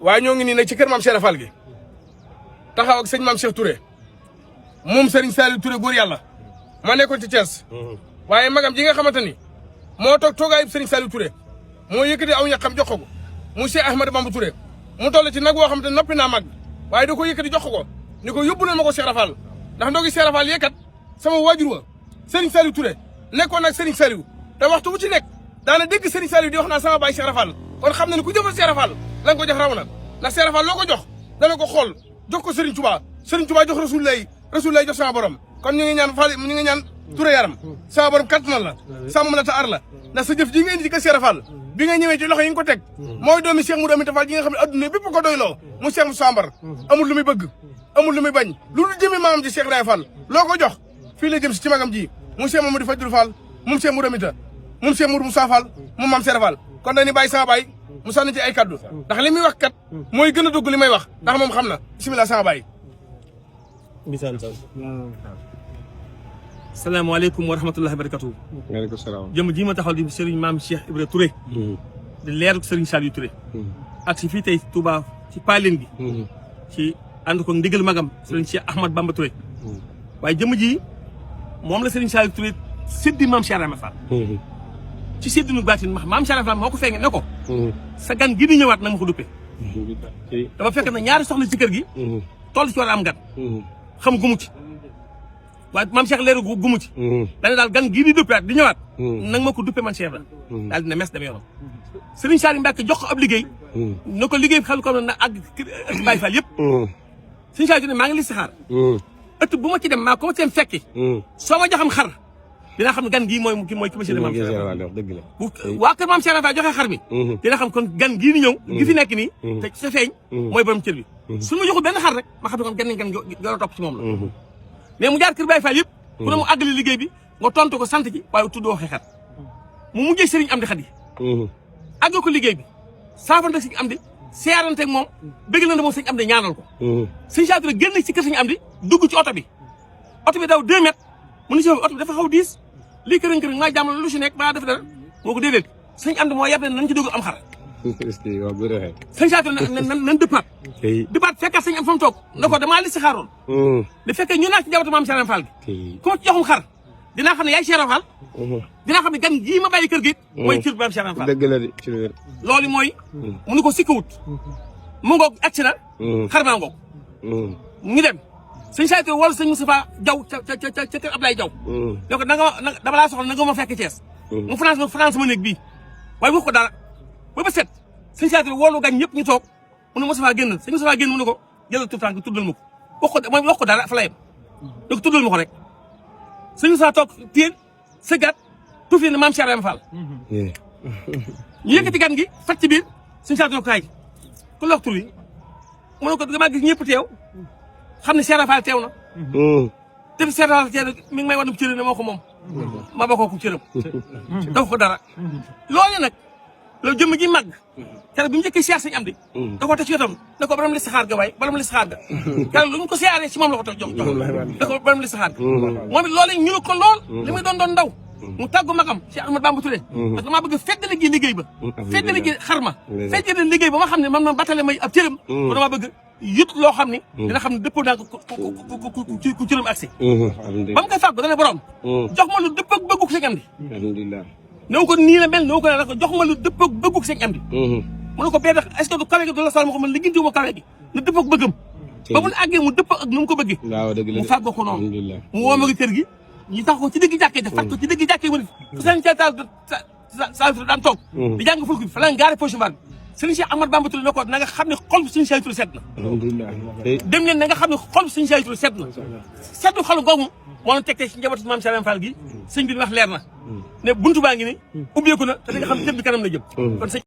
waaye ñoo ngi nii nag ci kër maam Cheikh Fall gi taxaw ak sëñ maam Cheikh Touré moom Serigne Saliou Touré góor yàlla ma nekkoon ci Thiès waaye magam ji nga xamante ni moo toog toogaayu Serigne Saliou Touré moo yëkkati aw ñaqam jox ko mu Cheikh Ahmadou Bamba Touré mu toll ci nag woo xamante noppi naa mag waaye da ko yëkkati jox ko ni ko yóbbu leen ma ko Cheikh Fall ndax ndogi Cheikh Fall yëkkat sama waajur wa Serigne Saliou Touré nekkoon nag Serigne Saliou te waxtu bu ci nekk daana dégg Serigne Saliou di wax naa sama baay Cheikh Fall kon xam na ne ku jëfal Cheikh Fall la nga ko jox raw na ndax Cheikh Fall loo ko jox dana ko xool jox ko Serigne Touba Serigne Touba jox Rasulullah jox sama borom kon ñu ngi ñaan Fall ñu ngi ñaan Touré yaram sama borom kattanal la sàmm la ta ar la ndax sa jëf ji nga indi ci kër Cheikh Fall bi nga ñëwee ci loxo yi nga ko teg mooy doomi Cheikh Moudou Aminta Fall ji nga xam ne adduna bépp ko doyloo mu Cheikh Moussa Mbar amul lu muy bëgg amul lu muy bañ lu dul jëmee maamam ji Cheikh Ibrahima Fall loo ko jox fii la jëm si ci magam ji mu Cheikh Mamadou Fadilou Fall moom Cheikh Moudou Aminta moom Cheikh Moudou Moussa Fall moom maam Cheikh Fall kon dañuy bàyyi sama baay mu sànni ci ay kaddu ndax li muy wax kat mooy gën a dugg li may wax ndax moom xam na bisimilah sama baay. salaamaaleykum wa rahmatullahi wa barakatuh. waaleykum salaam. jëm ji ma taxaw di Serigne maam Cheikh Ibra Touré. di leeru Serigne Saliou Touré. ak si fii tey Touba ci Paaleen bi. ci ànd ko ndigal magam Serigne Cheikh Ahmad Bamba Touré. waaye jëm ji moom la Serigne Saliou Touré séddi maam Cheikh Ibrahima Fall. ci séddinu baatin maam Cheikh Ibrahima Fall moo ko feeñee ne ko. sa gan gi di ñëwaat na ma ko duppe. dafa fekk na ñaari soxna ci kër gi. toll ci war a am gan. xam gumu ci. waaye maam Cheikh leeru gumu ci. dana daal gan gii di duppewaat di ñëwaat. nag ma ko duppe man Cheikh Ibrahima. daal dina mes dem yoonam. Serigne Saliou Mbacke jox ko ab liggéey. na ko liggéey xel ko na àgg Baye Fall yëpp. Serigne Saliou ne maa ngi listixaar. ëtt bu ma ci dem maa ko ma seen fekki. soo ma joxam xar. dina xam gan gii mooy ki ma séddee maam Cheikh Ibrahima dëgg la waa kër maam Cheikh Ibrahima joxe xar mi. dina xam kon gan gii di ñëw. gi fi nekk nii. te sa feeñ. mooy borom cër bi. su ma joxul benn xar rek ma xam ne kon gan joor a topp ci moom la. mais mu jaar kër Baye Fall yëpp. ku ne mu àggali liggéey bi nga tontu ko sant ci waaye tuddoo waxee xar. mu mujjee Serigne Amdi Khady. àggal ko liggéey bi saafante Serigne Amdi seerante ak moom bëgg na ne moom Serigne Amdi ñaanal ko. Serigne Saliou Touré génn ci kër Serigne Amdi dugg ci oto bi. oto bi daw 2 mètres mu ni si oto bi dafa xaw diis lii kërën maa jàmm lu si nekk balaa def dara moo ko déedéet Serigne Amdi moo yàpp ne nañ ci dugg am xar. Serigne Saliou Touré nan dëppaat. dëppaat fekkaat Serigne Amdi fa mu toog na ko damaa li si xaaroon. li fekkee ñu naa ci jabatu maam Cheikh Ibrahima Fall gi. ku ma ci joxum xar dinaa xam ne yaay Cheikh Ibrahima Fall. dinaa xam ne gan gii ma bàyyi kër gi. mooy kër maam Cheikh Ibrahima Fall. dëgg la de ci wér. loolu mooy. mu nu ko sikkawut. mu ngoog agsi na. xar maa ngoog. ñu dem. Serigne Saliou Touré wala sëñ Moustapha Diaw ca kër Ablaye Diaw. ne ko dama laa soxla na nga ma fekk Thiès. mu France ma néeg bii waaye wax ko dara ba ba set Serigne Saliou Touré woolu gan ñëpp ñu toog mu ne Moustapha génn sëñ Moustapha génn mu ne ko jëlal tout temps tuddal ma ko wax ko dara fa la yem da ko tuddal ma ko rek sëñ Moustapha toog téen sëggaat tuuti ne maam Cheikh Ibrahima Fall ñu yëkkati gan gi fat ci biir Serigne Saliou Touré kaay ku la wax tur wi mu ne ko damaa gis ñëpp teew xam ne Cheikh Ibrahima Fall teew na te fi Cheikh Ibrahima Fall teew na mi ngi may wan cëram ne moo ko moom ma bokkoo ko cëram dafa ko dara loolu nag loolu jëmm ji màgg keroog bi mu njëkkee siyaar Serigne Amdi da ko teg ci wetam ne ko borom listixaar ga waay borom listixaar ga keroog lu ñu ko siyaaree ci moom la ko teg jox da ko borom listixaar ga moom it loolu ñu ko lool li muy doon ndaw mu tàggu magam Cheikh Ahmad Bamba Touré parce que damaa bëgg feddali gi liggéey ba feddali gi xarma feddali liggéey ba ma xam ne man battale may ab cëram ko damaa bëgg yut loo xam ni dina xam ne dëppoo naa ku cëram accès ba mu koy fàggu dana borom jox ma lu dëpp ak bëgguk Serigne Amdi alhamdulilah néew ko nii la mel néew ko ne ko jox ma lu dëpp ak bëgguk Serigne Amdi mu ne ko bee tax est-ce que du kawe gi du la sal ma ko man liggéeyu ma kawe gi na dëpp ak bëggam ba mu àggee mu dëpp ak nu mu ko bëggee mu fàggu ko noonu mu woo ma kër gi ñu tax ko ci digg jàkkee def fat ko ci digg jàkkee ma fa seen Saliou Touré daan toog di jàng fulk bi fa la gaare poche mbar Serigne Cheikh Ahmad Bamba Touré ne ko na nga xam ne xol bi Serigne Saliou Touré set na dem leen na nga xam ne xol bi Serigne Saliou Touré set na setu xolu googu moo na tegtee ci njabootu maam Cheikh Ibrahima Fall gi sëñ bi wax leer na ne buntu baa ngi ni ubbeeku na te da nga xam ne jëm bi kanam la jëm kon